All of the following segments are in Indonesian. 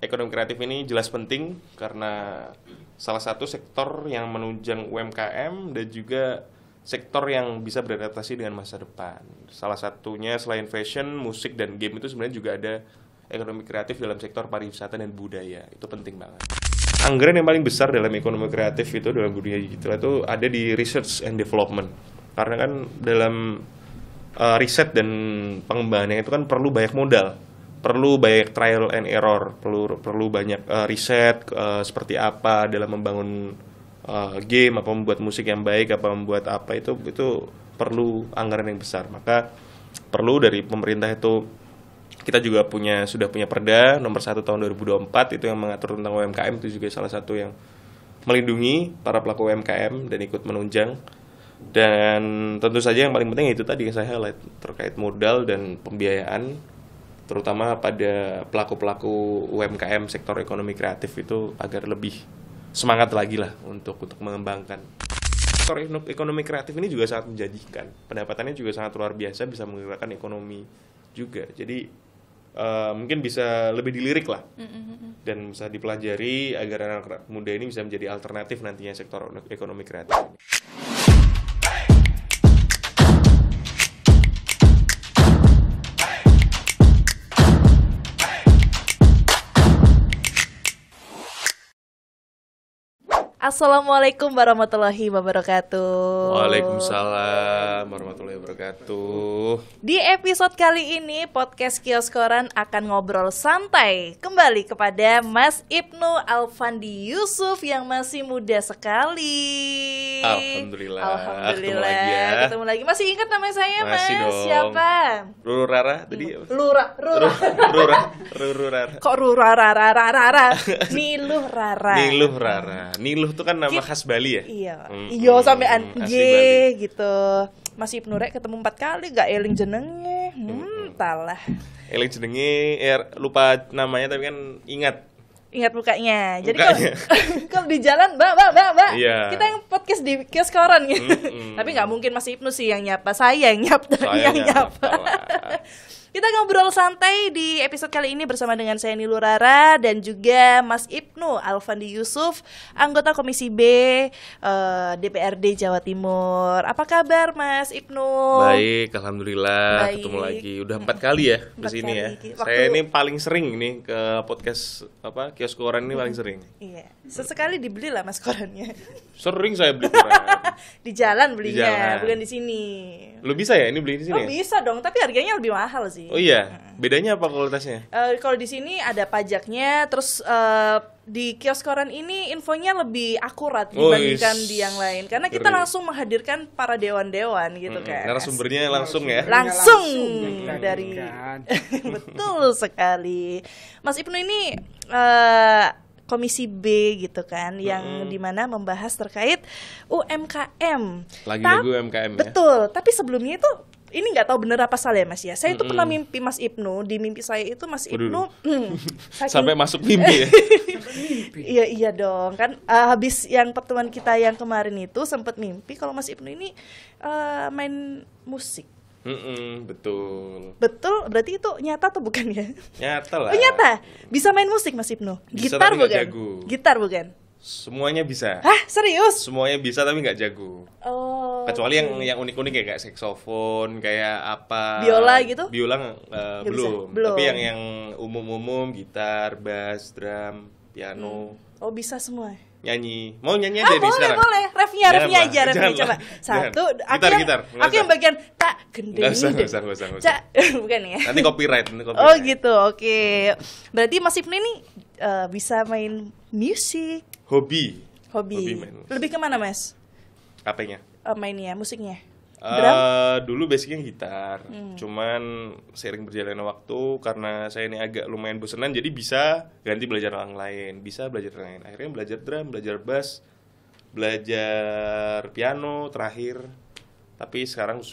ekonomi kreatif ini jelas penting karena salah satu sektor yang menunjang UMKM dan juga sektor yang bisa beradaptasi dengan masa depan. Salah satunya selain fashion, musik, dan game itu sebenarnya juga ada ekonomi kreatif dalam sektor pariwisata dan budaya. Itu penting banget. Anggaran yang paling besar dalam ekonomi kreatif itu dalam budaya digital itu ada di research and development. Karena kan dalam riset dan pengembangannya itu kan perlu banyak modal. Perlu banyak trial and error, perlu banyak riset seperti apa dalam membangun game, apa membuat musik yang baik, apa membuat apa itu perlu anggaran yang besar. Maka perlu dari pemerintah itu, kita juga sudah punya Perda nomor 1 tahun 2024 itu yang mengatur tentang UMKM, itu juga salah satu yang melindungi para pelaku UMKM dan ikut menunjang. Dan tentu saja yang paling penting itu tadi yang saya highlight terkait modal dan pembiayaan, terutama pada pelaku-pelaku UMKM sektor ekonomi kreatif itu agar lebih semangat lagi lah untuk mengembangkan. Sektor ekonomi kreatif ini juga sangat menjanjikan. Pendapatannya juga sangat luar biasa, bisa menggerakkan ekonomi juga. Jadi mungkin bisa lebih dilirik lah dan bisa dipelajari agar anak muda ini bisa menjadi alternatif nantinya sektor ekonomi kreatif. Assalamualaikum warahmatullahi wabarakatuh. Waalaikumsalam warahmatullahi wabarakatuh. Di episode kali ini podcast Kios Koran akan ngobrol santai kembali kepada Mas Ibnu Alfandi Yusuf yang masih muda sekali. Alhamdulillah. Ketemu lagi. Masih ingat nama saya, Masih Mas? dong. Siapa? Ruru Rara tadi. Ruru Rara. Kok Ruru Rara? Niluh Rara. Niluh itu kan nama khas Bali ya? Iya. Iya sampean Bali. gitu. Mas Ibnu rek ketemu 4 kali gak eling jenenge. Talah. Eling jenenge lupa namanya tapi kan ingat Mukanya. Jadi mukanya. kalau di jalan, Mbak. Iya. Kita yang podcast di Kios Koran gitu. Tapi nggak mungkin Mas Ibnu sih yang nyapa, saya yang nyapa. Kita ngobrol santai di episode kali ini bersama dengan saya Niluh Rara dan juga Mas Ibnu Alfandi Yusuf, anggota Komisi B DPRD Jawa Timur. Apa kabar Mas Ibnu? Baik, alhamdulillah. Baik. Ketemu lagi. Udah 4 kali ya di sini ya. Saya ini paling sering nih ke podcast Kios Koran ini paling sering. Iya. Sesekali dibeli lah Mas korannya. Sering saya beli koran. Di jalan belinya, Di jalan. bukan di sini. Lu bisa ya ini beli di sini? Oh, bisa dong, tapi harganya lebih mahal sih. Oh iya. Bedanya apa kualitasnya? Kalau di sini ada pajaknya, terus di Kios Koran ini infonya lebih akurat dibandingkan di yang lain. Karena kita langsung menghadirkan para dewan-dewan gitu kan. Narasumbernya langsung ya? Langsung dari betul sekali. Mas Ibnu ini Komisi B gitu kan, yang dimana membahas terkait UMKM. Lagi-lagi UMKM ya? Betul, tapi sebelumnya itu ini nggak tahu bener apa salah ya Mas ya. Saya itu pernah mimpi Mas Ibnu, di mimpi saya itu Mas Ibnu sampai masuk mimpi ya? Iya dong kan, habis yang pertemuan kita yang kemarin itu sempat mimpi kalau Mas Ibnu ini main musik. Betul. Berarti itu nyata atau bukan ya? Nyata lah. Oh nyata, bisa main musik Mas Ibnu? Bisa, Gitar tapi nggak bukan? jago. Gitar bukan? Semuanya bisa. Hah serius? Semuanya bisa tapi nggak jago. Oh. Kecuali yang unik-unik kayak saksofon, kayak apa? Biola gitu? Biola belum. Belum. Tapi yang umum-umum, gitar, bass, drum, piano. Oh bisa semua. Nyanyi. Mau nyanyi aja nih sekarang? Boleh. Refnya aja coba. Satu, gitar. aku yang bagian tak gendeng. Nggak usah. Bukan ya? Nanti copyright. Oh gitu, oke. Berarti Mas Ibnu ini bisa main musik. Hobi Lebih main musik. kemana Mas? Apanya? Mainnya, musiknya. Dulu basicnya gitar, cuman seiring berjalannya waktu karena saya ini agak lumayan bosenan, jadi bisa ganti belajar yang lain, akhirnya belajar drum, belajar bass, belajar piano terakhir, tapi sekarang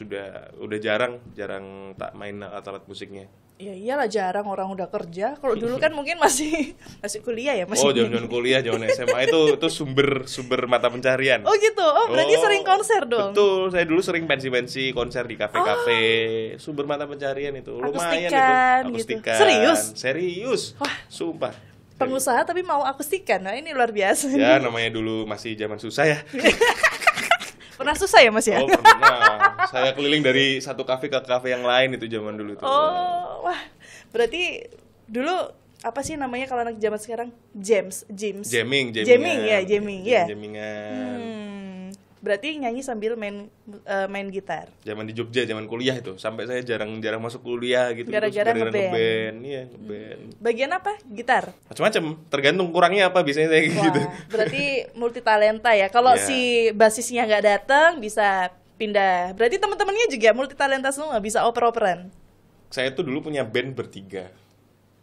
udah jarang tak main alat musiknya. Ya iyalah jarang, orang udah kerja. Kalau dulu kan mungkin masih kuliah ya Mas. Oh, zaman kuliah, zaman SMA itu sumber mata pencarian. Oh gitu. Oh, berarti sering konser dong. Betul, saya dulu sering pensi konser di kafe-kafe. Sumber mata pencarian itu lumayan itu. Akustikan gitu. Serius? Wah, sumpah. pengusaha tapi mau akustikan. Nah, ini luar biasa. Ya, namanya dulu masih zaman susah ya. Pernah susah ya Mas ya? Oh, pernah. Saya keliling dari satu kafe ke kafe yang lain itu zaman dulu tuh. Oh, wah. Berarti dulu apa sih namanya kalau anak zaman sekarang? Jamming ya. Jammingan. Berarti nyanyi sambil main gitar. Zaman di Jogja, zaman kuliah itu, sampai saya jarang masuk kuliah gitu. Gara-gara ngeband. Iya, ngeband. Bagian apa? Gitar. Macam-macam, tergantung kurangnya apa biasanya saya gitu. Berarti multi talenta ya. Kalau si basisnya nggak datang bisa pindah. Berarti teman-temannya juga multi talenta semua, bisa oper-operan. Saya tuh dulu punya band bertiga.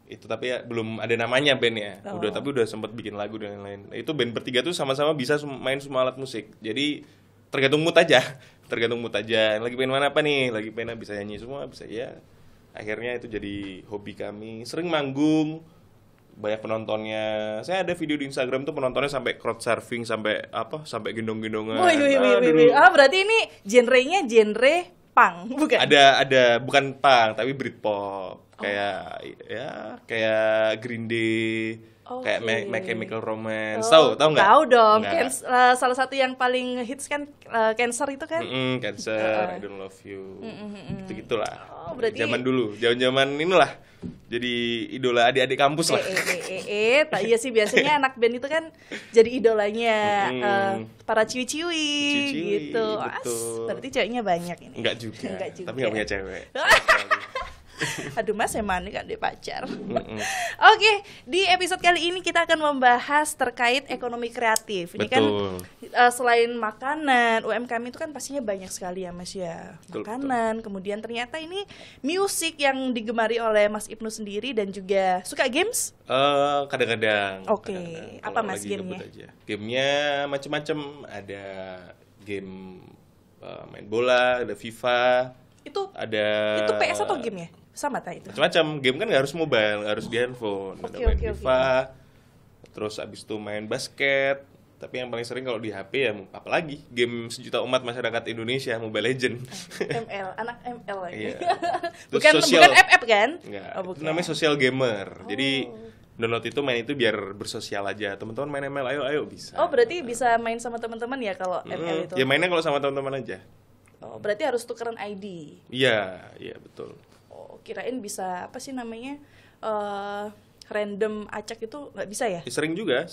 Itu tapi ya belum ada namanya bandnya. Tapi udah sempat bikin lagu dan lain-lain. Itu band bertiga tuh sama-sama bisa main semua alat musik. Jadi tergantung mood aja. Lagi pengen mana apa nih? Lagi pengen bisa nyanyi semua, bisa ya. Akhirnya itu jadi hobi kami. Sering manggung. Banyak penontonnya. Saya ada video di Instagram tuh penontonnya sampai crowd surfing, sampai gendong-gendongan. Berarti ini genre punk, bukan? Ada bukan punk tapi Britpop. Kayak Green Day, kayak My Chemical Romance. Tahu nggak? Tahu dong. Salah satu yang paling hits kan Cancer itu kan? Cancer, I Don't Love You. Gitu-gitulah. Berarti zaman dulu, zaman inilah. Jadi idola adik-adik kampus lah. Iya sih biasanya anak band itu kan jadi idolanya para ciwi-ciwi gitu. Berarti ceweknya banyak ini. Enggak juga. Tapi nggak punya cewek. Aduh Mas, emang kan dia pacar. Oke, di episode kali ini kita akan membahas terkait ekonomi kreatif. Ini kan selain makanan, UMKM itu kan pastinya banyak sekali ya Mas ya. Makanan, kemudian ternyata ini musik yang digemari oleh Mas Ibnu sendiri dan juga suka games? Kadang-kadang. Oke, apa Mas gamenya? Gamenya macam-macam. Ada game main bola, ada FIFA. Itu PS atau game ya? Sama tak itu? Macam-macam. Game kan nggak harus mobile, harus di handphone. Main FIFA, terus abis itu main basket. Tapi yang paling sering kalau di HP ya apalagi game sejuta umat masyarakat Indonesia, Mobile Legend. Anak ML lagi. Iya. bukan FF kan? Enggak. Itu namanya social gamer. Jadi download itu main itu biar bersosial aja. Teman-teman main ML, ayo bisa. Berarti bisa main sama teman-teman ya kalau ML itu? Ya mainnya kalau sama teman-teman aja. Berarti harus tukeran ID. Iya betul. Kirain bisa apa sih namanya random acak itu nggak bisa ya? Sering juga.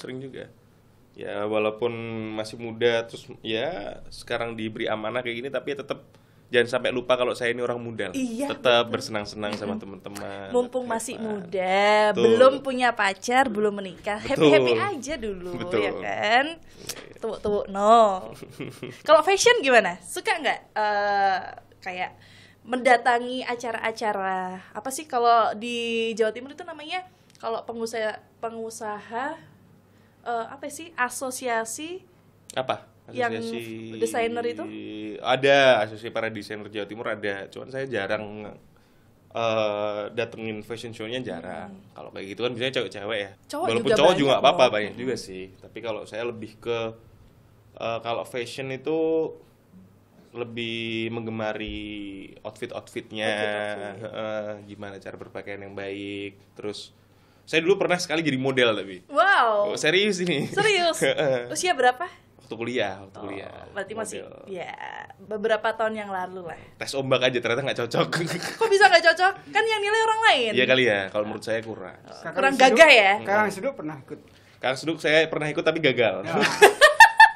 Ya walaupun masih muda terus ya sekarang diberi amanah kayak gini tapi ya tetap jangan sampai lupa kalau saya ini orang muda. Iya, tetap bersenang-senang sama teman-teman. Mumpung masih muda, belum punya pacar, belum menikah, happy aja dulu, ya kan? Tuh, no. Kalau fashion gimana? Suka nggak kayak mendatangi acara-acara apa sih kalau di Jawa Timur itu namanya kalau pengusaha apa sih asosiasi apa? Yang desainer itu? Ada, asosiasi para desainer Jawa Timur ada. Cuman saya jarang datengin fashion show-nya jarang. Kalau kayak gitu kan biasanya cewek-cewek ya. Walaupun cowok juga nggak apa-apa, banyak juga sih. Tapi kalau saya lebih ke kalau fashion itu lebih menggemari outfitnya, gimana cara berpakaian yang baik. Terus saya dulu pernah sekali jadi model tapi. Wow. Serius ini. Serius. Usia berapa? Waktu kuliah. Berarti masih ya beberapa tahun yang lalu lah. Tes ombak aja ternyata nggak cocok. Kok bisa nggak cocok? Kan yang nilai orang lain. Iya kali ya. Kalau menurut saya kurang. Kurang gagah ya. Kang Seduk pernah ikut. Kang Seduk saya pernah ikut tapi gagal.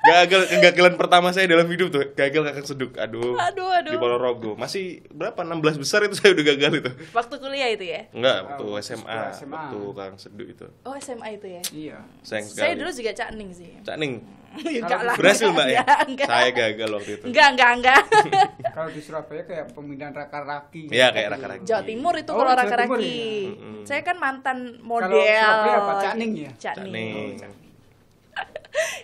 Kegagalan pertama saya dalam hidup tuh gagal Kakak Seduk. Aduh. Di Ponorogo. Masih berapa? 16 besar itu saya udah gagal itu. Waktu kuliah itu ya? Enggak, waktu SMA. Waktu Kakak Seduk itu. Oh, SMA itu ya? Iya. Saya dulu juga Cakning sih. Cakning. Enggak lah. Berhasil Mbak ya? Enggak. Saya gagal waktu itu. Enggak. Kalau di Surabaya kayak pemindahan raka-raki. Iya, kayak raka-raki. Jawa Timur itu kalau raka-raki. Saya kan mantan model. Kalau Surabaya apa? Cakning ya? Cakning.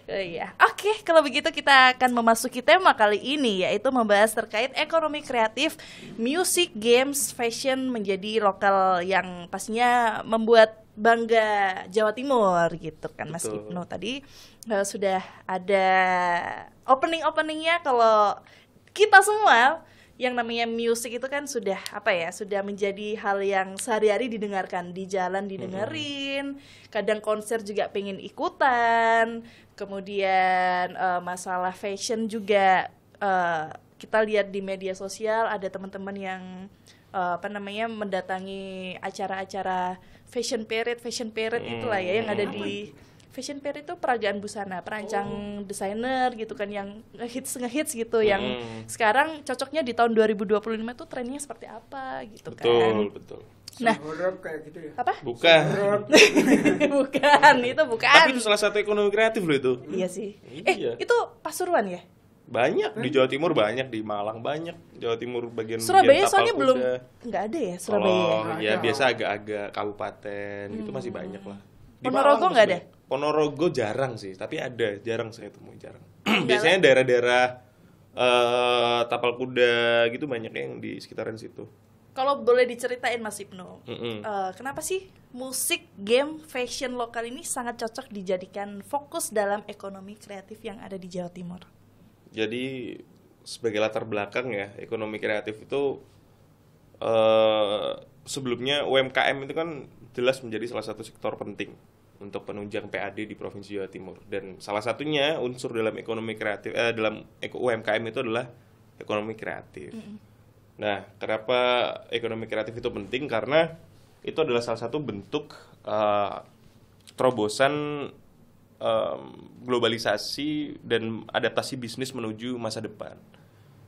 Iya. Oke, kalau begitu kita akan memasuki tema kali ini yaitu membahas terkait ekonomi kreatif, music, games, fashion menjadi lokal yang pastinya membuat bangga Jawa Timur gitu kan. Mas Ibnu tadi sudah ada openingnya kalau kita semua yang namanya musik itu kan sudah sudah menjadi hal yang sehari-hari didengarkan, di jalan didengerin, kadang konser juga pengen ikutan, kemudian masalah fashion juga kita lihat di media sosial ada teman-teman yang mendatangi acara-acara fashion parade itulah ya yang ada di fashion fair itu peragaan busana, perancang desainer gitu kan yang ngehits gitu yang sekarang cocoknya di tahun 2025 tuh trennya seperti apa gitu kan. Betul. Nah, kayak gitu ya. apa? Bukan. Bukan, itu bukan. Tapi itu salah satu ekonomi kreatif loh itu. Iya sih. Iya. Itu Pasuruan ya? Banyak di Jawa Timur, banyak di Malang, banyak Jawa Timur bagian Surabaya Tapal soalnya Kuda. belum nggak ada ya Surabaya. Oh ya biasa agak-agak kabupaten itu masih banyak lah. Di Ponorogo Malang nggak ada? Ponorogo jarang sih, tapi ada, jarang saya temui, jarang. Biasanya daerah-daerah Tapal Kuda gitu banyak yang di sekitaran situ. Kalau boleh diceritain Mas Ibnu, kenapa sih musik, game, fashion lokal ini sangat cocok dijadikan fokus dalam ekonomi kreatif yang ada di Jawa Timur? Jadi sebagai latar belakang ya, ekonomi kreatif itu sebelumnya UMKM itu kan jelas menjadi salah satu sektor penting untuk penunjang PAD di Provinsi Jawa Timur, dan salah satunya unsur dalam ekonomi kreatif dalam UMKM itu adalah ekonomi kreatif. Nah, kenapa ekonomi kreatif itu penting? Karena itu adalah salah satu bentuk terobosan globalisasi dan adaptasi bisnis menuju masa depan.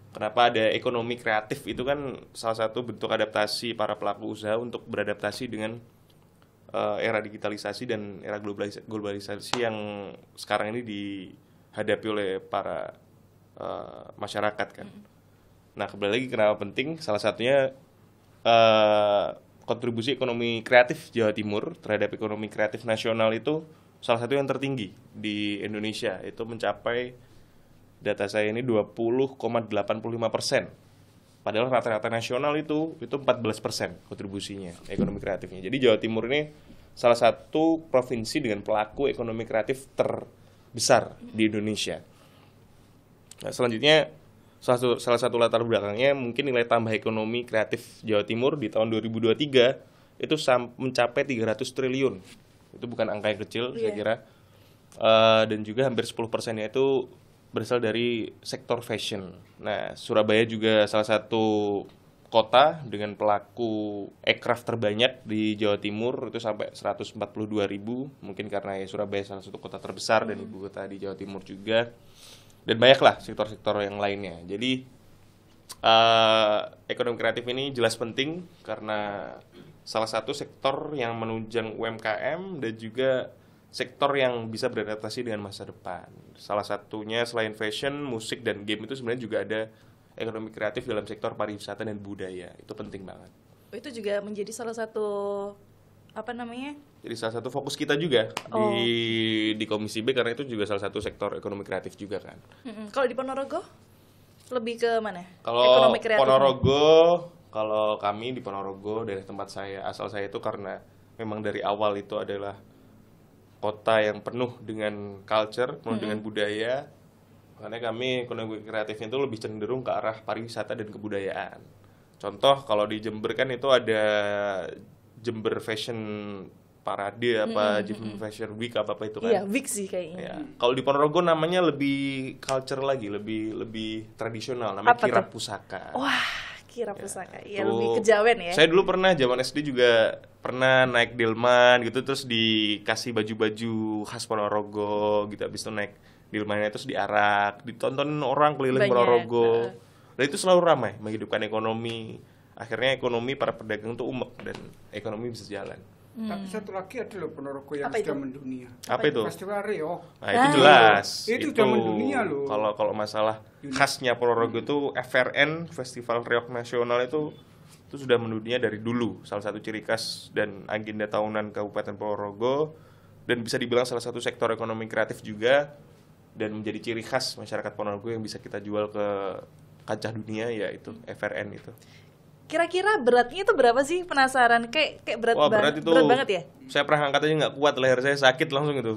Kenapa ada ekonomi kreatif? Itu kan salah satu bentuk adaptasi para pelaku usaha untuk beradaptasi dengan era digitalisasi dan era globalisasi yang sekarang ini dihadapi oleh para masyarakat kan. Nah, kembali lagi kenapa penting? Salah satunya kontribusi ekonomi kreatif Jawa Timur terhadap ekonomi kreatif nasional itu salah satu yang tertinggi di Indonesia. Itu mencapai, data saya ini 20,85%. Padahal rata-rata nasional itu 14% kontribusinya ekonomi kreatifnya. Jadi Jawa Timur ini salah satu provinsi dengan pelaku ekonomi kreatif terbesar di Indonesia. Nah, selanjutnya salah satu latar belakangnya mungkin nilai tambah ekonomi kreatif Jawa Timur di tahun 2023 itu mencapai 300 triliun. Itu bukan angka yang kecil, saya kira. Dan juga hampir 10%-nya itu berasal dari sektor fashion. Nah, Surabaya juga salah satu kota dengan pelaku aircraft terbanyak di Jawa Timur, itu sampai 142.000, mungkin karena ya Surabaya salah satu kota terbesar dan ibu kota di Jawa Timur juga. Dan banyaklah sektor-sektor yang lainnya. Jadi ekonomi kreatif ini jelas penting karena salah satu sektor yang menunjang UMKM dan juga sektor yang bisa beradaptasi dengan masa depan. Salah satunya selain fashion, musik, dan game itu sebenarnya juga ada ekonomi kreatif dalam sektor pariwisata dan budaya. Itu penting banget. Itu juga menjadi salah satu Jadi salah satu fokus kita juga di Komisi B, karena itu juga salah satu sektor ekonomi kreatif juga kan. Kalau di Ponorogo lebih ke mana? Kalau Ponorogo, kalau kami di Ponorogo dari tempat asal saya itu karena memang dari awal itu adalah kota yang penuh dengan culture, penuh dengan budaya. Makanya kami ekonomi kreatifnya itu lebih cenderung ke arah pariwisata dan kebudayaan. Contoh kalau di Jember kan itu ada Jember Fashion Parade Jember Fashion Week apa itu kan. Iya, week sih kayaknya. Ya. Kalau di Ponorogo namanya lebih culture lagi, lebih tradisional, namanya kirap pusaka. Wah, kirap pusaka. Ya lebih kejawen ya. Saya dulu pernah zaman SD juga pernah naik delman gitu, terus dikasih baju-baju khas Ponorogo gitu, habis itu naik delmannya terus diarak, ditontonin orang keliling Ponorogo. Dan itu selalu ramai menghidupkan ekonomi. Akhirnya ekonomi para pedagang tuh umek dan ekonomi bisa jalan. Tapi satu lagi ada loh Ponorogo yang sudah mendunia. Apa itu? Festival Reog. Nah, itu jelas. Itu sudah mendunia loh. Kalau masalah khasnya Ponorogo itu FRN, Festival Reog Nasional itu sudah mendunia dari dulu. Salah satu ciri khas dan agenda tahunan Kabupaten Ponorogo, dan bisa dibilang salah satu sektor ekonomi kreatif juga, dan menjadi ciri khas masyarakat Ponorogo yang bisa kita jual ke kancah dunia, yaitu FRN itu. Kira-kira beratnya itu berapa sih? Penasaran. Kayak berat Wah, berat itu. berat banget ya? Saya pernah angkat aja nggak kuat, leher saya sakit langsung itu.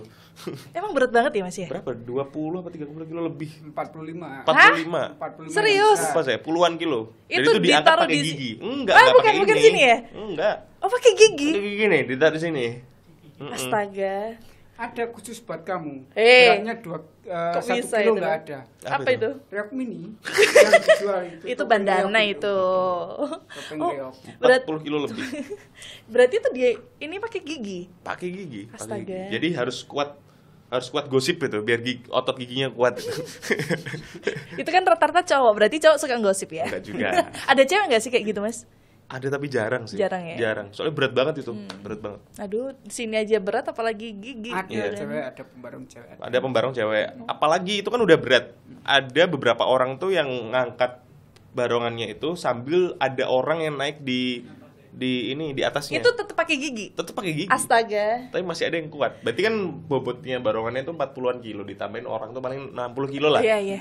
Emang berat banget ya Mas ya? Berapa? 20 apa 30 kilo lebih? 45. 45. 45 Serius? Apa saya? Puluhan kilo. Dan Itu itu diangkat ditaruh pakai di- gigi. Enggak, Ah, enggak bukan pakai bukan ini. sini ya? Enggak. Oh, pakai gigi. Pakai gigi nih, ditaruh di sini. Astaga. Ada khusus buat kamu. Eh. Beratnya Kok 1 bisa kilo itu? nggak ada. Apa itu? Reok mini yang dijual itu. Itu topeng bandana reok itu. Topeng Oh, reok. berat 40 kilo lebih. berarti itu dia ini pakai gigi. Pakai gigi, pakai Astaga. gigi. Jadi harus kuat gosip itu biar otot giginya kuat. Itu kan rata-rata cowok, berarti cowok suka gosip ya? Enggak juga. Ada cewek nggak sih kayak gitu Mas? Ada tapi jarang sih. Jarang ya? Jarang. Soalnya berat banget itu, berat banget. Aduh, di sini aja berat apalagi gigi. Ada Iya. cewek, ada pembarong cewek. Ada pembarong cewek. Apalagi itu kan udah berat. Ada beberapa orang tuh yang ngangkat barongannya itu sambil ada orang yang naik di atasnya. Itu tetap pakai gigi. Tetap pakai gigi. Astaga. Tapi masih ada yang kuat. Berarti kan bobotnya barongannya itu 40-an kilo, ditambahin orang tuh paling 60 kilo lah. Iya, iya.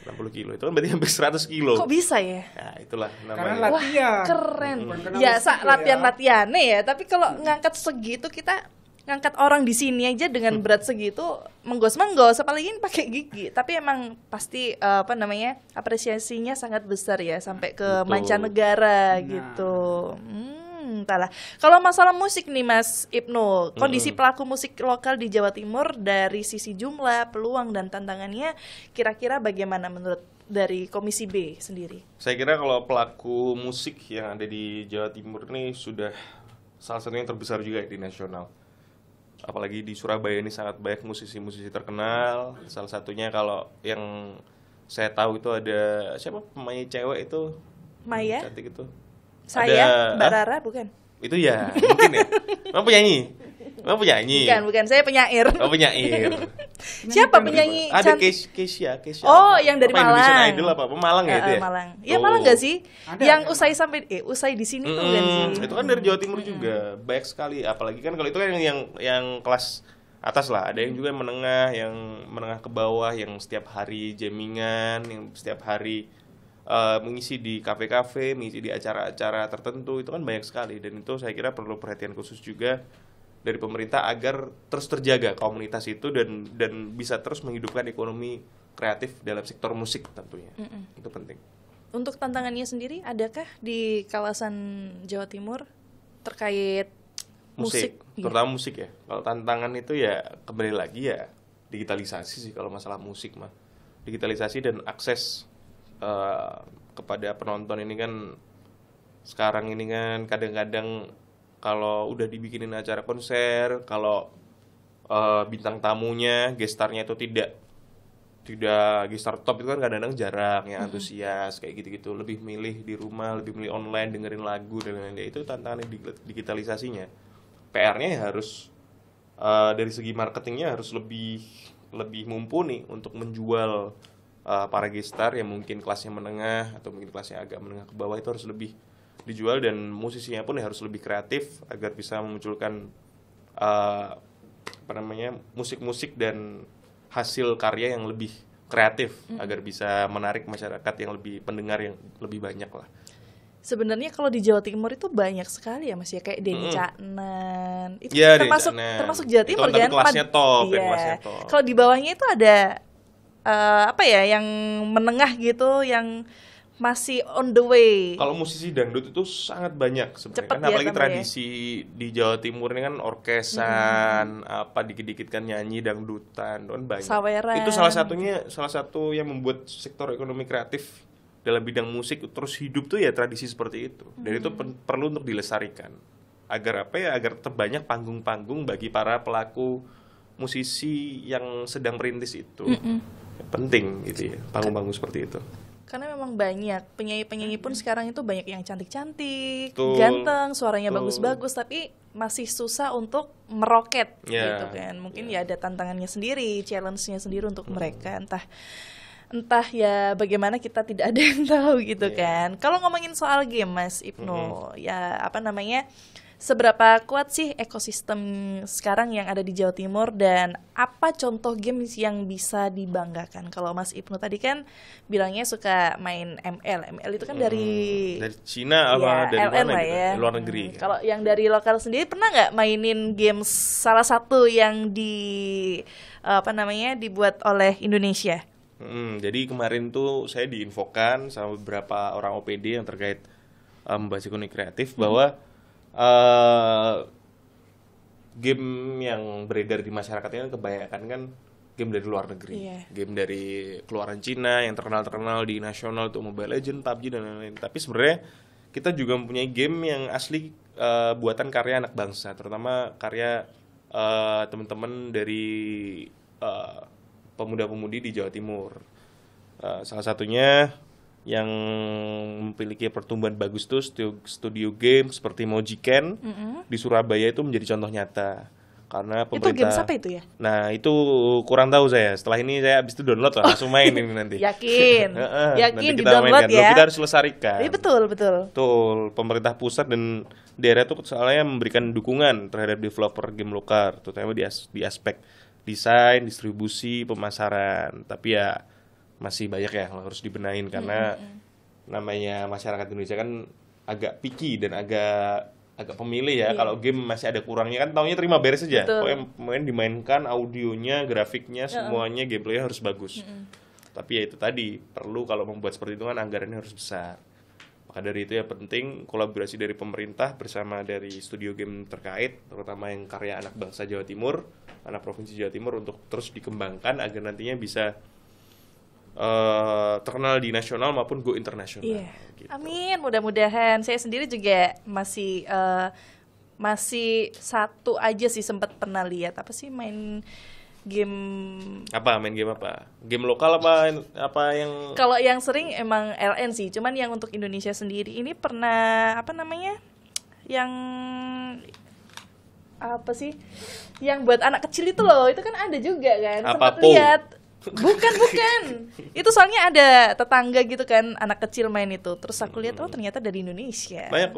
60 kilo. Itu kan berarti hampir 100 kilo. Kok bisa ya? Ya, itulah Karena namanya. latihan. Keren. Bukan karena Ya, musik lo latihan-latihannya ya, tapi kalau ngangkat segitu kita ngangkat orang di sini aja dengan berat segitu menggos-menggos apalagi ini pakai gigi. Tapi emang pasti apresiasinya sangat besar ya sampai ke Betul. mancanegara gitu. Entahlah. Kalau masalah musik nih Mas Ibnu, kondisi pelaku musik lokal di Jawa Timur dari sisi jumlah, peluang dan tantangannya kira-kira bagaimana menurut dari Komisi B sendiri? Saya kira kalau pelaku musik yang ada di Jawa Timur ini sudah salah satu yang terbesar juga di nasional. Apalagi di Surabaya ini sangat banyak musisi-musisi terkenal. Salah satunya kalau yang saya tahu itu ada siapa pemain cewek itu? Maya? Cantik itu. Saya, Mbak Hah? Rara bukan? Itu ya, mungkin ya. Emang penyanyi? Emang penyanyi? Bukan, saya penyair. Oh, penyair. Siapa penyanyi Ada cantik? Keisha. Oh, yang dari Apa, Indonesian Malang. Idol apa? Malang ya itu ya? Malang. Ya Oh. Malang nggak sih? Ada, Yang ada. usai di sini tuh kan sih. Itu kan dari Jawa Timur juga banyak sekali. Apalagi kan kalau itu kan yang kelas atas lah. Ada yang juga yang menengah ke bawah, yang setiap hari jamming-an, yang setiap hari mengisi di kafe-kafe, mengisi di acara-acara tertentu. Itu kan banyak sekali dan itu saya kira perlu perhatian khusus juga dari pemerintah agar terus terjaga komunitas itu dan bisa terus menghidupkan ekonomi kreatif dalam sektor musik tentunya. Itu penting. Untuk tantangannya sendiri, adakah di kawasan Jawa Timur terkait musik? Terutama musik ya. Kalau tantangan itu ya kembali lagi ya digitalisasi sih kalau masalah musik mah. Digitalisasi dan akses kepada penonton ini kan sekarang ini kan kadang-kadang kalau udah dibikinin acara konser, kalau bintang tamunya, gestarnya itu tidak gestar top itu kan kadang-kadang jarang yang antusias kayak gitu-gitu, lebih milih di rumah, lebih milih online dengerin lagu dan lain-lain. Itu tantangan digitalisasinya. PR-nya ya harus dari segi marketingnya harus lebih mumpuni untuk menjual para gestar yang mungkin kelasnya menengah atau mungkin kelasnya agak menengah ke bawah itu harus lebih dijual dan musisinya pun harus lebih kreatif agar bisa memunculkan musik-musik dan hasil karya yang lebih kreatif agar bisa menarik masyarakat yang lebih pendengar yang lebih banyak lah. Sebenarnya kalau di Jawa Timur itu banyak sekali ya Mas ya, kayak Denny Caknan. Itu Iya, termasuk Jawa Timur itu kan? kelasnya top, Iya. kelasnya top. Kalau di bawahnya itu ada yang menengah gitu, yang masih on the way. Kalau musisi dangdut itu sangat banyak sebenarnya. Cepet Kan ya apalagi tambah tradisi di Jawa Timur ini kan orkesan, dikit-dikit kan nyanyi dangdutan, kan banyak. Saweran. Itu salah satu yang membuat sektor ekonomi kreatif dalam bidang musik terus hidup tuh ya tradisi seperti itu. Dan itu perlu untuk dilestarikan. Agar agar tetap banyak panggung-panggung bagi para pelaku musisi yang sedang merintis itu. Penting gitu ya, panggung-panggung seperti itu. Karena memang banyak penyanyi-penyanyi pun sekarang itu banyak yang cantik-cantik, Betul. ganteng, suaranya Betul. bagus-bagus, tapi masih susah untuk meroket Ya, gitu kan. Mungkin ya ada tantangannya sendiri, challenge-nya sendiri untuk mereka. Entah ya bagaimana, kita tidak ada yang tahu gitu kan. Kalau ngomongin soal game Mas Ibnu, ya seberapa kuat sih ekosistem sekarang yang ada di Jawa Timur dan apa contoh games yang bisa dibanggakan? Kalau Mas Ibnu tadi kan bilangnya suka main ML. ML itu kan dari Cina apa dari LN mana lah gitu? ya. Luar negeri. Kalau yang dari lokal sendiri pernah nggak mainin games salah satu yang dibuat oleh Indonesia? Jadi kemarin tuh saya diinfokan sama beberapa orang OPD yang terkait membahas ekonomi kreatif bahwa game yang beredar di masyarakat ini kan kebanyakan kan game dari luar negeri, game dari keluaran Cina yang terkenal di nasional tuh Mobile Legends, PUBG dan lain-lain. Tapi sebenarnya kita juga mempunyai game yang asli buatan karya anak bangsa, terutama karya teman-teman dari pemuda-pemudi di Jawa Timur. Salah satunya yang memiliki pertumbuhan bagus tuh studio game seperti Mojiken di Surabaya itu menjadi contoh nyata karena pemerintah. Itu games apa itu ya? Nah itu kurang tahu saya. Setelah ini saya habis itu download lah, langsung main ini nanti. Yakin Nanti di download ya. Kita harus lestarikan. Iya betul. Pemerintah pusat dan daerah itu soalnya memberikan dukungan terhadap developer game lokal, terutama di aspek desain, distribusi, pemasaran. Tapi ya masih banyak ya yang harus dibenahin karena namanya masyarakat Indonesia kan agak picky dan agak pemilih ya. Kalau game masih ada kurangnya kan taunya terima beres aja. Pokoknya dimainkan audionya, grafiknya, semuanya gameplaynya harus bagus. Tapi ya itu tadi perlu kalau membuat seperti itu kan anggarannya harus besar. Maka dari itu ya penting kolaborasi dari pemerintah bersama dari studio game terkait, terutama yang karya anak bangsa Jawa Timur, anak provinsi Jawa Timur untuk terus dikembangkan agar nantinya bisa terkenal di nasional maupun go internasional. Gitu. Amin, mudah-mudahan. Saya sendiri juga masih satu aja sih sempat pernah lihat main game. Main game apa? Game lokal apa yang? Kalau yang sering emang LN sih, cuman yang untuk Indonesia sendiri ini pernah yang yang buat anak kecil itu loh, itu kan ada juga kan, sempat lihat. Bukan. Itu soalnya ada tetangga gitu kan, anak kecil main itu. Terus aku lihat ternyata dari Indonesia. Banyak.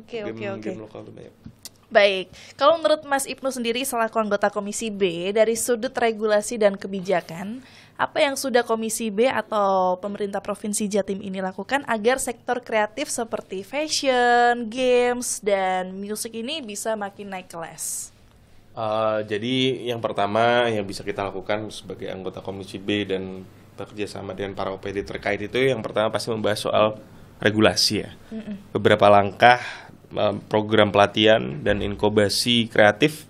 Oke. Game lokal tuh banyak. Baik. Kalau menurut Mas Ibnu sendiri selaku anggota Komisi B dari sudut regulasi dan kebijakan, apa yang sudah Komisi B atau pemerintah Provinsi Jatim ini lakukan agar sektor kreatif seperti fashion, games, dan musik ini bisa makin naik kelas? Jadi yang pertama yang bisa kita lakukan sebagai anggota Komisi B dan bekerja sama dengan para OPD terkait itu, yang pertama pasti membahas soal regulasi ya. Beberapa langkah program pelatihan dan inkubasi kreatif,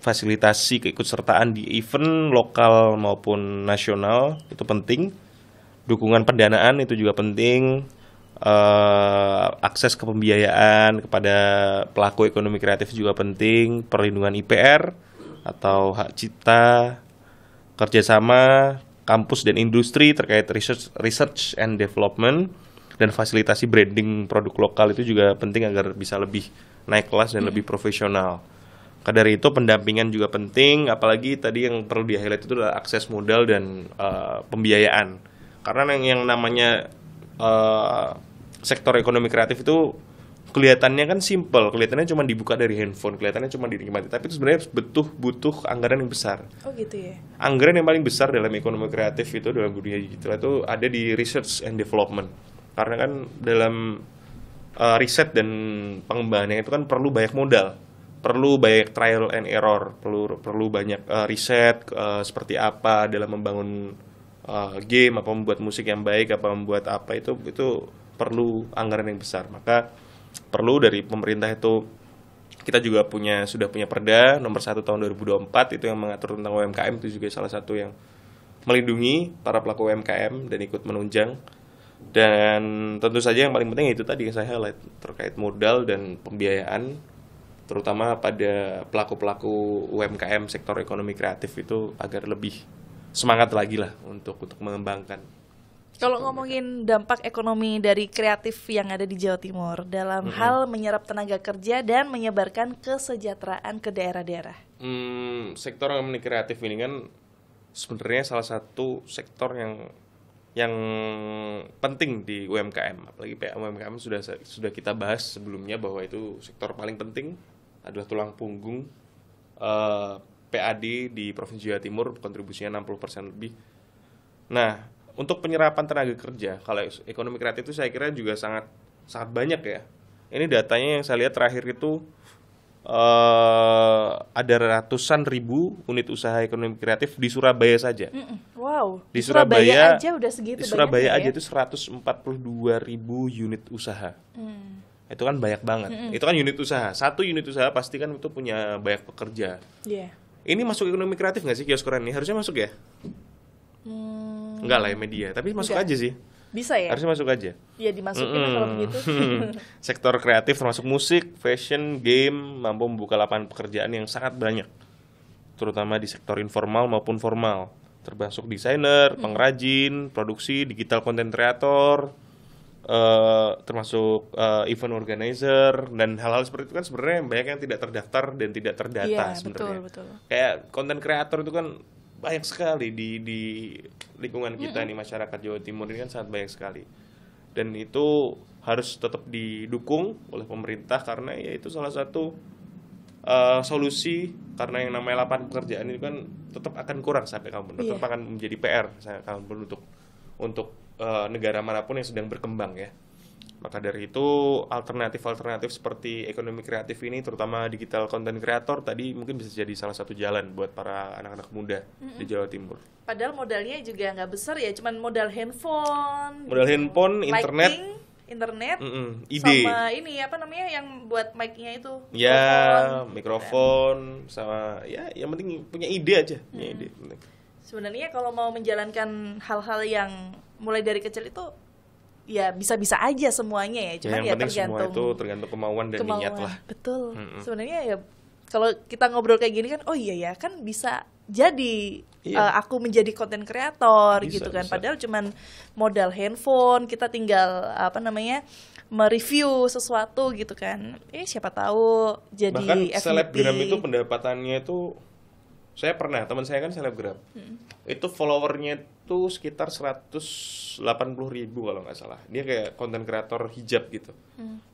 fasilitasi keikutsertaan di event lokal maupun nasional itu penting. Dukungan pendanaan itu juga penting. Akses ke pembiayaan kepada pelaku ekonomi kreatif juga penting, perlindungan IPR atau hak cipta, kerjasama kampus dan industri terkait research and development, dan fasilitasi branding produk lokal itu juga penting agar bisa lebih naik kelas dan lebih profesional. Dari itu pendampingan juga penting, apalagi tadi yang perlu di-highlight itu adalah akses modal dan pembiayaan. Karena yang namanya sektor ekonomi kreatif itu kelihatannya kan simple, kelihatannya cuma dibuka dari handphone, kelihatannya cuma dinikmati, tapi itu sebenarnya butuh anggaran yang besar. Oh gitu ya. Anggaran yang paling besar dalam ekonomi kreatif itu dalam dunia digital itu ada di research and development. Karena kan dalam riset dan pengembangannya itu kan perlu banyak modal, perlu banyak trial and error, perlu banyak riset seperti apa dalam membangun game, apa membuat musik yang baik, apa membuat apa, itu perlu anggaran yang besar. Maka perlu dari pemerintah itu, kita juga sudah punya Perda nomor 1 tahun 2024 itu yang mengatur tentang UMKM, itu juga salah satu yang melindungi para pelaku UMKM dan ikut menunjang. Dan tentu saja yang paling penting itu tadi yang saya highlight terkait modal dan pembiayaan, terutama pada pelaku-pelaku UMKM sektor ekonomi kreatif itu agar lebih semangat lagi lah untuk mengembangkan. Kalau ngomongin dampak ekonomi dari kreatif yang ada di Jawa Timur dalam hal menyerap tenaga kerja dan menyebarkan kesejahteraan ke daerah-daerah. Sektor ekonomi kreatif ini kan sebenarnya salah satu sektor yang yang penting di UMKM, apalagi UMKM sudah kita bahas sebelumnya bahwa itu sektor paling penting, adalah tulang punggung PAD di Provinsi Jawa Timur, kontribusinya 60% lebih. Nah, untuk penyerapan tenaga kerja, kalau ekonomi kreatif itu saya kira juga sangat banyak ya. Ini datanya yang saya lihat terakhir itu ada ratusan ribu unit usaha ekonomi kreatif di Surabaya saja. Wow. Di Surabaya aja udah segitu. Di Surabaya aja ya? itu 142.000 unit usaha. Itu kan banyak banget. Itu kan unit usaha. Satu unit usaha pasti kan itu punya banyak pekerja. Iya. Ini masuk ekonomi kreatif nggak sih kios koran ini? Harusnya masuk ya? Enggak lah ya media, tapi masuk aja sih. Bisa ya? Harusnya masuk aja. Ya dimasukin lah kalau begitu. Sektor kreatif termasuk musik, fashion, game mampu membuka lapangan pekerjaan yang sangat banyak, terutama di sektor informal maupun formal, termasuk desainer, pengrajin, produksi, digital content creator, termasuk event organizer dan hal-hal seperti itu kan sebenarnya banyak yang tidak terdaftar dan tidak terdata sebenarnya. Betul. Kayak content creator itu kan banyak sekali di lingkungan kita nih, masyarakat Jawa Timur ini kan sangat banyak sekali, dan itu harus tetap didukung oleh pemerintah karena ya itu salah satu solusi, karena yang namanya lapangan pekerjaan itu kan tetap akan kurang sampai kapanpun, tetap akan menjadi PR sampai kapanpun untuk negara manapun yang sedang berkembang ya. Maka dari itu alternatif seperti ekonomi kreatif ini, terutama digital content creator tadi, mungkin bisa jadi salah satu jalan buat para anak-anak muda di Jawa Timur. Padahal modalnya juga nggak besar ya, cuman modal handphone, internet, ide. sama ini apa namanya yang buat mic-nya itu, mikrofon, sama ya yang penting punya ide aja, punya ide. Sebenarnya kalau mau menjalankan hal-hal yang mulai dari kecil itu ya bisa-bisa aja semuanya ya, cuman yang ya penting tergantung semua itu tergantung kemauan dan niat lah. Betul. Sebenarnya ya kalau kita ngobrol kayak gini kan, oh iya ya kan bisa jadi aku menjadi konten kreator gitu kan. Padahal cuman modal handphone, kita tinggal mereview sesuatu gitu kan. Siapa tahu jadi bahkan FYP. selebgram itu pendapatannya itu, saya pernah, teman saya kan selebgram, itu followernya itu sekitar 180.000 kalau nggak salah. Dia kayak konten kreator hijab gitu.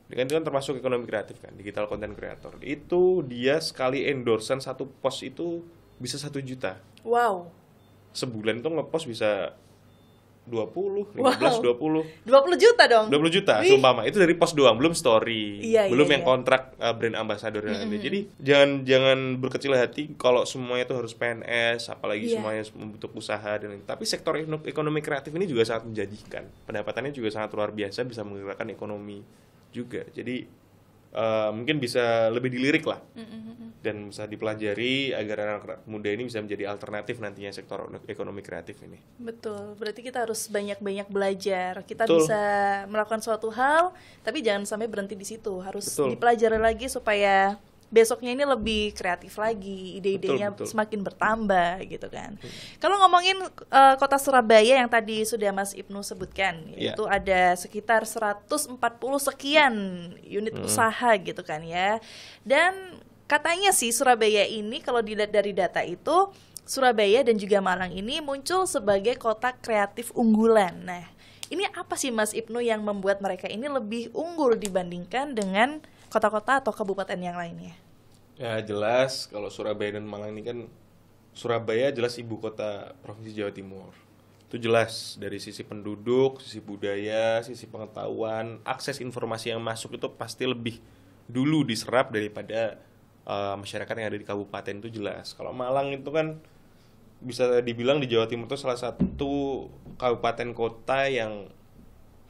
Dia kan termasuk ekonomi kreatif kan, digital content creator. Itu dia sekali endorsean satu post itu bisa 1 juta. Wow. Sebulan itu ngepost bisa 20, 15, 20 juta dong. 20 juta, sumpama. Itu dari post doang, belum story. Belum yang kontrak brand ambassador yang ada. Jadi jangan berkecil hati kalau semuanya itu harus PNS, apalagi semuanya membentuk usaha dan tapi sektor ekonomi kreatif ini juga sangat menjanjikan. Pendapatannya juga sangat luar biasa, bisa menggerakkan ekonomi juga. Jadi mungkin bisa lebih dilirik lah. Dan bisa dipelajari agar anak muda ini bisa menjadi alternatif nantinya sektor ekonomi kreatif ini. Betul, berarti kita harus banyak-banyak belajar. Kita bisa melakukan suatu hal, tapi jangan sampai berhenti di situ. Harus dipelajari lagi supaya besoknya ini lebih kreatif lagi, ide-idenya semakin bertambah gitu kan. Kalau ngomongin kota Surabaya yang tadi sudah Mas Ibnu sebutkan, itu ada sekitar 140 sekian unit usaha gitu kan ya. Dan katanya sih Surabaya ini kalau dilihat dari data itu, Surabaya dan juga Malang ini muncul sebagai kota kreatif unggulan. Nah, ini apa sih Mas Ibnu yang membuat mereka ini lebih unggul dibandingkan dengan kota-kota atau kabupaten yang lainnya? Ya jelas kalau Surabaya dan Malang ini kan, Surabaya jelas ibu kota Provinsi Jawa Timur. Itu jelas dari sisi penduduk, sisi budaya, sisi pengetahuan, akses informasi yang masuk itu pasti lebih dulu diserap daripada masyarakat yang ada di kabupaten, itu jelas. Kalau Malang itu kan bisa dibilang di Jawa Timur itu salah satu kabupaten kota yang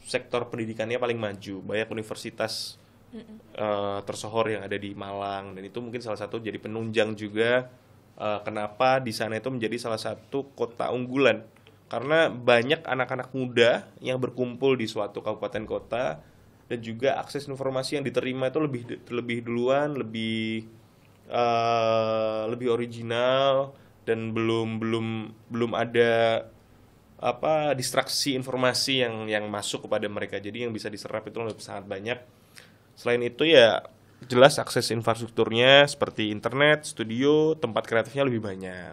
sektor pendidikannya paling maju, banyak universitas tersohor yang ada di Malang, dan itu mungkin salah satu jadi penunjang juga kenapa di sana itu menjadi salah satu kota unggulan, karena banyak anak-anak muda yang berkumpul di suatu kabupaten kota, dan juga akses informasi yang diterima itu lebih duluan, lebih original, dan belum ada distraksi informasi yang masuk kepada mereka. Jadi yang bisa diserap itu lebih sangat banyak. Selain itu ya jelas akses infrastrukturnya seperti internet, studio, tempat kreatifnya lebih banyak.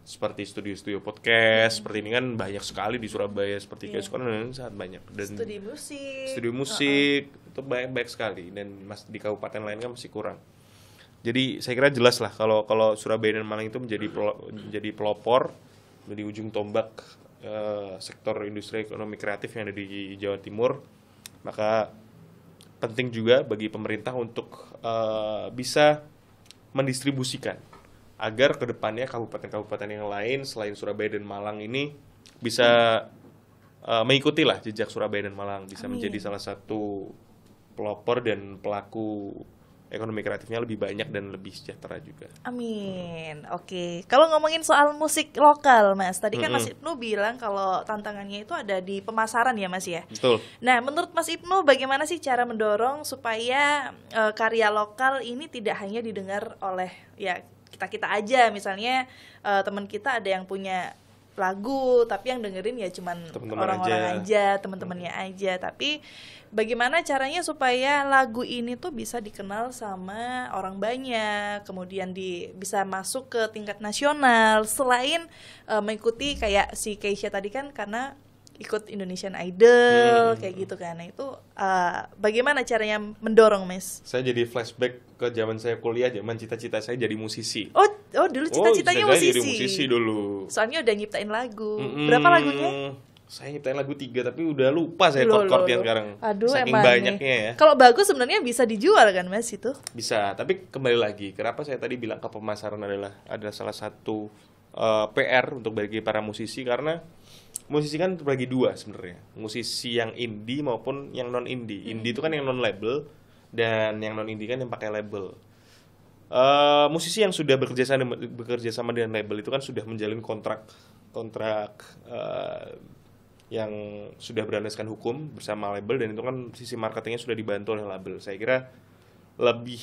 seperti studio-studio podcast seperti ini kan banyak sekali di Surabaya, seperti kayak sekarang sangat banyak, dan studio musik itu banyak sekali, dan di kabupaten lain kan masih kurang. Jadi saya kira jelas lah kalau Surabaya dan Malang itu menjadi pelopor, menjadi ujung tombak sektor industri ekonomi kreatif yang ada di Jawa Timur, maka penting juga bagi pemerintah untuk bisa mendistribusikan agar kedepannya kabupaten-kabupaten yang lain selain Surabaya dan Malang ini bisa mengikuti lah jejak Surabaya dan Malang, bisa menjadi salah satu pelopor dan pelaku ekonomi kreatifnya lebih banyak dan lebih sejahtera juga. Amin. Oke. Kalau ngomongin soal musik lokal, Mas, tadi kan Mas Ibnu bilang kalau tantangannya itu ada di pemasaran ya, Mas ya. Betul. Nah, menurut Mas Ibnu bagaimana sih cara mendorong supaya karya lokal ini tidak hanya didengar oleh ya kita aja, misalnya teman kita ada yang punya lagu tapi yang dengerin ya cuman orang-orang aja, teman-temannya aja, tapi bagaimana caranya supaya lagu ini tuh bisa dikenal sama orang banyak, kemudian bisa masuk ke tingkat nasional selain mengikuti kayak si Keisha tadi kan karena ikut Indonesian Idol kayak gitu kan. Nah itu bagaimana caranya mendorong, Mas? Saya jadi flashback ke zaman saya kuliah, zaman cita-cita saya jadi musisi. Oh dulu cita-citanya musisi. Jadi musisi dulu. Soalnya udah nyiptain lagu. Berapa lagunya? Saya nyiptain lagu 3 tapi udah lupa saya chord-chordnya sekarang. Aduh, saking banyaknya ya. Kalau bagus sebenarnya bisa dijual kan, Mas, itu? Bisa, tapi kembali lagi, kenapa saya tadi bilang ke pemasaran adalah salah satu PR untuk bagi para musisi, karena musisi kan terbagi dua sebenarnya, musisi yang indie maupun yang non indie. Indie itu kan yang non label, dan yang non indie kan yang pakai label. Musisi yang sudah bekerja sama dengan label itu kan sudah menjalin kontrak yang sudah berlandaskan hukum bersama label, dan itu kan sisi marketingnya sudah dibantu oleh label. Saya kira lebih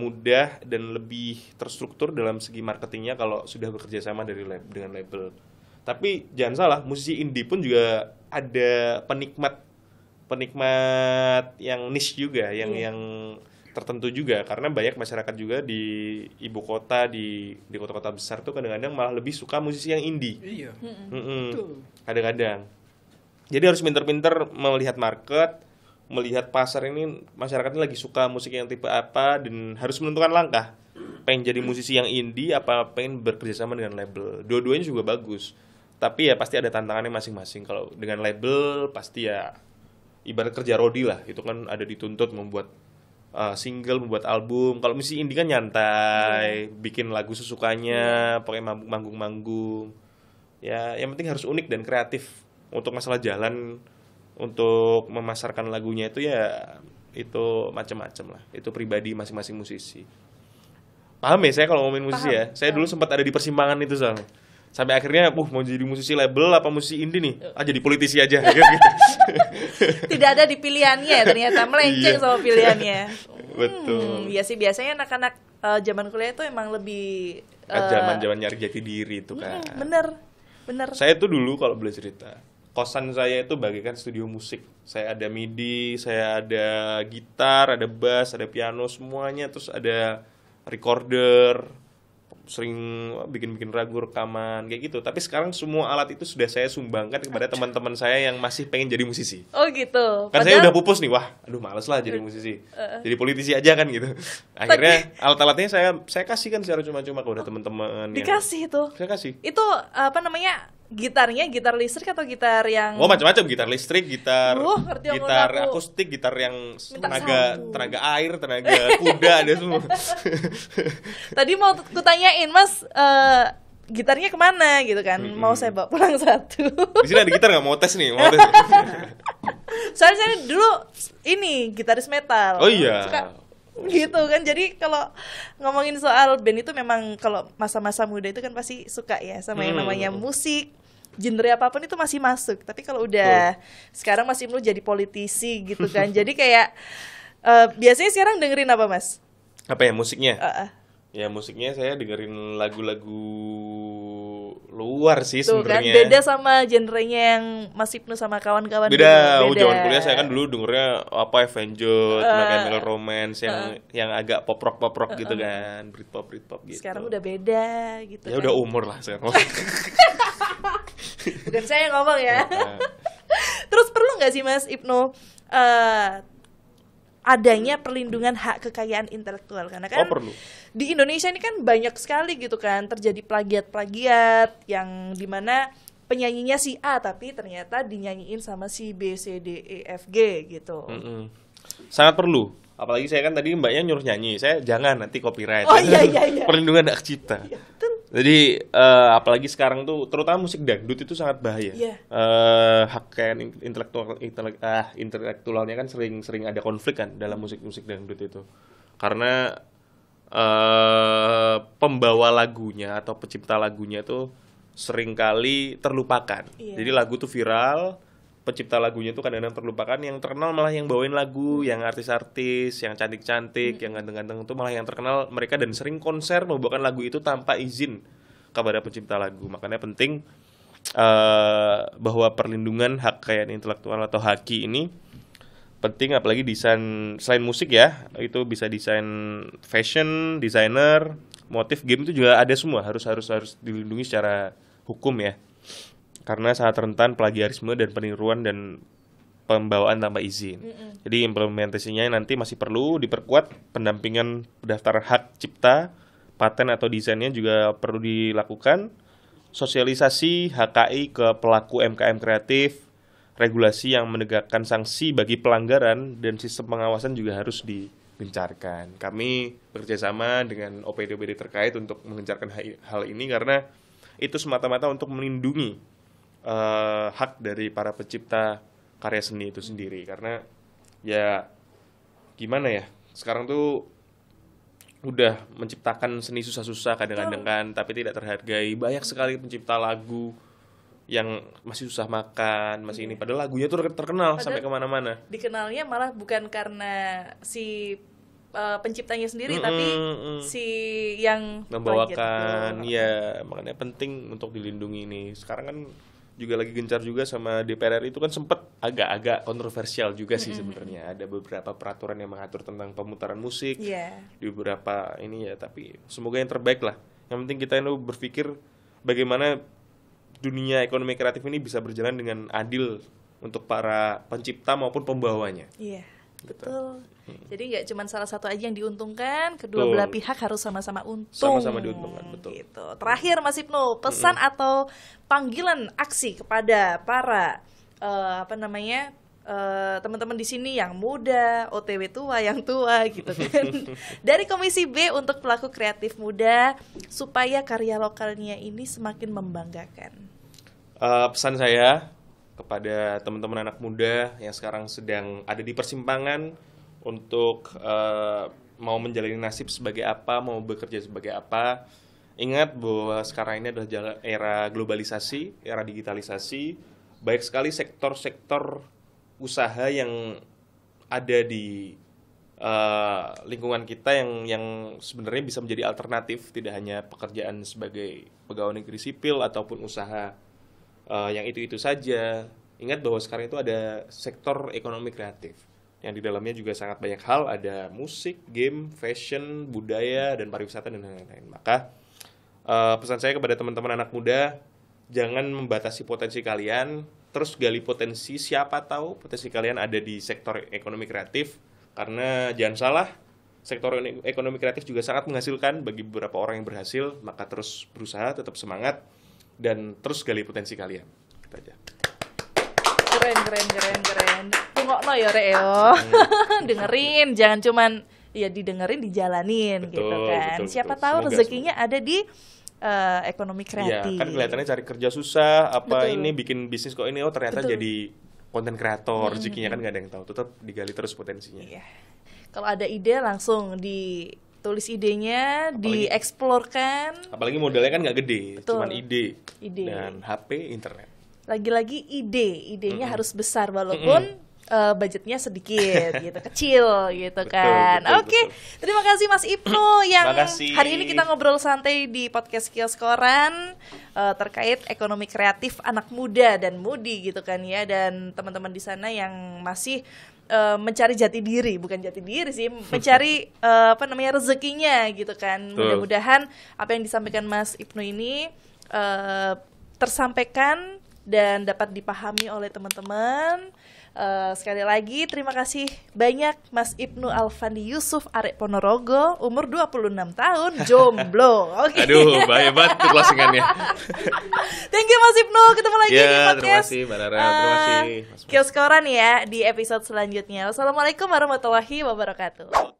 mudah dan lebih terstruktur dalam segi marketingnya kalau sudah bekerja sama dengan label. Tapi jangan salah, musisi indie pun juga ada penikmat yang niche juga, yang tertentu juga, karena banyak masyarakat juga di ibu kota, di kota-kota besar tuh kadang-kadang malah lebih suka musisi yang indie. Iya. Kadang-kadang. Jadi harus pinter-pinter melihat market, melihat pasar ini masyarakatnya lagi suka musik yang tipe apa, dan harus menentukan langkah. Pengen jadi musisi yang indie apa pengen bekerja sama dengan label. Dua-duanya juga bagus. Tapi ya pasti ada tantangannya masing-masing. Kalau dengan label pasti ya ibarat kerja rodi lah. Itu kan ada dituntut membuat single, membuat album. Kalau musisi indie kan nyantai, bikin lagu sesukanya, pakai manggung-manggung. Ya, yang penting harus unik dan kreatif. Untuk masalah jalan, untuk memasarkan lagunya itu ya itu macam-macam lah. Itu pribadi masing-masing musisi. Paham ya saya kalau ngomongin musisi ya? Saya dulu sempat ada di persimpangan itu soalnya. Sampai akhirnya, mau jadi musisi label apa musisi indie nih? Jadi politisi aja. Tidak ada di pilihannya, ternyata melenceng sama pilihannya. Betul. Iya sih, biasanya anak-anak zaman kuliah itu emang lebih zaman nyari jati diri itu kan. Bener. Saya tuh dulu kalau boleh cerita, kosan saya itu bagaikan studio musik. Saya ada MIDI, saya ada gitar, ada bass, ada piano semuanya, terus ada recorder, sering bikin lagu, rekaman kayak gitu. Tapi sekarang semua alat itu sudah saya sumbangkan kepada teman-teman saya yang masih pengen jadi musisi. Oh gitu. Kan saya udah pupus nih, males lah jadi musisi. Jadi politisi aja kan gitu. Akhirnya alat-alatnya saya kasihkan secara cuma-cuma kepada teman-teman. Dikasih itu. Saya kasih. Itu apa namanya? Gitarnya gitar listrik atau gitar yang macam-macam, gitar listrik, gitar gitar akustik, gitar yang tenaga air, tenaga kuda, ada semua. Tadi mau kutanyain, Mas, gitarnya kemana gitu kan? Mau saya bawa pulang satu. Di sini ada gitar nggak? Mau tes nih, Soalnya saya dulu ini gitaris metal. Oh iya. Suka gitu kan, jadi kalau ngomongin soal band itu memang kalau masa-masa muda itu kan pasti suka ya sama yang namanya musik, genre apapun itu masih masuk. Tapi kalau udah sekarang masih perlu jadi politisi gitu kan, jadi kayak biasanya sekarang dengerin apa, Mas? Apa ya musiknya? Ya musiknya saya dengerin lagu-lagu luar sih Tuh kan sebenarnya. beda sama genrenya yang Mas Ibnu sama kawan-kawan Beda. dulu. Zaman kuliah saya kan dulu dengernya apa Avenged, My Chemical Romance yang agak pop rock gitu kan, Britpop gitu. Sekarang udah beda gitu ya kan. udah umur lah sekarang. Bukan saya yang ngomong ya. Terus perlu nggak sih Mas Ibnu adanya perlindungan hak kekayaan intelektual, karena kan perlu. di Indonesia ini kan banyak sekali gitu kan terjadi plagiat-plagiat yang dimana penyanyinya si A tapi ternyata dinyanyiin sama si B, C, D, E, F, G gitu. Sangat perlu. Apalagi saya kan tadi mbaknya nyuruh nyanyi, saya jangan nanti copyright. Oh iya. Perlindungan hak cipta. Iya, betul. Jadi apalagi sekarang tuh terutama musik dangdut itu sangat bahaya. Iya. Hak kekayaan intelektualnya kan sering ada konflik kan dalam musik dangdut itu. Karena pembawa lagunya atau pencipta lagunya tuh seringkali terlupakan. Iya. Jadi lagu tuh viral, pencipta lagunya tuh kadang-kadang terlupakan, yang terkenal malah yang bawain lagu, yang artis-artis, yang cantik-cantik, yang ganteng-ganteng itu malah yang terkenal mereka, dan sering konser membawakan lagu itu tanpa izin kepada pencipta lagu. Makanya penting bahwa perlindungan hak kekayaan intelektual atau HAKI ini penting, apalagi desain selain musik ya, itu bisa desain fashion, desainer, motif game itu juga ada semua, harus dilindungi secara hukum ya. Karena sangat rentan plagiarisme dan peniruan dan pembawaan tanpa izin. Jadi implementasinya nanti masih perlu diperkuat, pendampingan daftar hak cipta, paten atau desainnya juga perlu dilakukan, sosialisasi HKI ke pelaku UMKM kreatif, regulasi yang menegakkan sanksi bagi pelanggaran, dan sistem pengawasan juga harus digencarkan. Kami bekerjasama dengan OPD-OPD terkait untuk mengencarkan hal ini karena itu semata-mata untuk melindungi hak dari para pencipta karya seni itu sendiri. Karena ya gimana ya, sekarang tuh udah menciptakan seni susah-susah kadang-kadang kan, tapi tidak terhargai. Banyak sekali pencipta lagu yang masih susah makan, masih ini, padahal lagunya tuh terkenal sampai kemana-mana. Dikenalnya malah bukan karena si penciptanya sendiri, tapi si yang membawakan. Ya makanya penting untuk dilindungi ini. Sekarang kan juga lagi gencar juga sama DPR RI, itu kan sempat agak-agak kontroversial juga sih sebenarnya. Ada beberapa peraturan yang mengatur tentang pemutaran musik di beberapa ini ya, tapi semoga yang terbaik lah. Yang penting kita itu berpikir bagaimana dunia ekonomi kreatif ini bisa berjalan dengan adil untuk para pencipta maupun pembawanya. Iya, betul. Jadi nggak cuma salah satu aja yang diuntungkan, kedua belah pihak harus sama-sama untung. Sama-sama diuntungkan, betul. Gitu. Terakhir Mas Ibnu, pesan atau panggilan aksi kepada para teman-teman di sini yang muda, OTW tua, yang tua gitu kan. Dari Komisi B untuk pelaku kreatif muda supaya karya lokalnya ini semakin membanggakan. Pesan saya kepada teman-teman anak muda yang sekarang sedang ada di persimpangan untuk mau menjalani nasib sebagai apa, mau bekerja sebagai apa. Ingat bahwa sekarang ini adalah era globalisasi, era digitalisasi. Baik sekali sektor-sektor usaha yang ada di lingkungan kita yang sebenarnya bisa menjadi alternatif, tidak hanya pekerjaan sebagai pegawai negeri sipil ataupun usaha yang itu-itu saja. Ingat bahwa sekarang itu ada sektor ekonomi kreatif yang di dalamnya juga sangat banyak hal, ada musik, game, fashion, budaya, dan pariwisata, dan lain-lain. Maka pesan saya kepada teman-teman anak muda, jangan membatasi potensi kalian, terus gali potensi, siapa tahu potensi kalian ada di sektor ekonomi kreatif. Karena jangan salah, sektor ekonomi kreatif juga sangat menghasilkan bagi beberapa orang yang berhasil. Maka terus berusaha, tetap semangat, dan terus gali potensi kalian. Gitu aja. Keren. Tungokno ya Rek yo. Dengerin, jangan cuman ya didengerin, dijalanin. Betul, gitu kan. betul. Siapa tahu rezekinya ada di ekonomi kreatif. Ya, kan kelihatannya cari kerja susah, Betul. ini bikin bisnis kok ini, ternyata jadi konten kreator, rezekinya kan nggak ada yang tahu. Tetap digali terus potensinya. Iya. Kalau ada ide langsung ditulis idenya, dieksplorkan. Apalagi modalnya kan nggak gede, Betul. cuman ide Ide. dan HP, internet. Lagi-lagi idenya harus besar, walaupun budgetnya sedikit gitu, kecil gitu Betul, kan. betul, Oke, betul. terima kasih Mas Ibnu yang Makasih. hari ini kita ngobrol santai di podcast Kios Koran terkait ekonomi kreatif anak muda dan mudi gitu kan ya, dan teman-teman di sana yang masih mencari jati diri, bukan jati diri sih, mencari rezekinya gitu kan. Betul. Mudah-mudahan apa yang disampaikan Mas Ibnu ini tersampaikan dan dapat dipahami oleh teman-teman. Sekali lagi terima kasih banyak Mas Ibnu Alfandi Yusuf Arek Ponorogo, umur 26 tahun, jomblo. Oke. Aduh, bahaya banget tuh closingannya. Thank you Mas Ibnu, ketemu lagi di Ya, terima podcast kasih Mbak Rara, terima kasih Mas. Kios Koran ya di episode selanjutnya. Wassalamualaikum warahmatullahi wabarakatuh.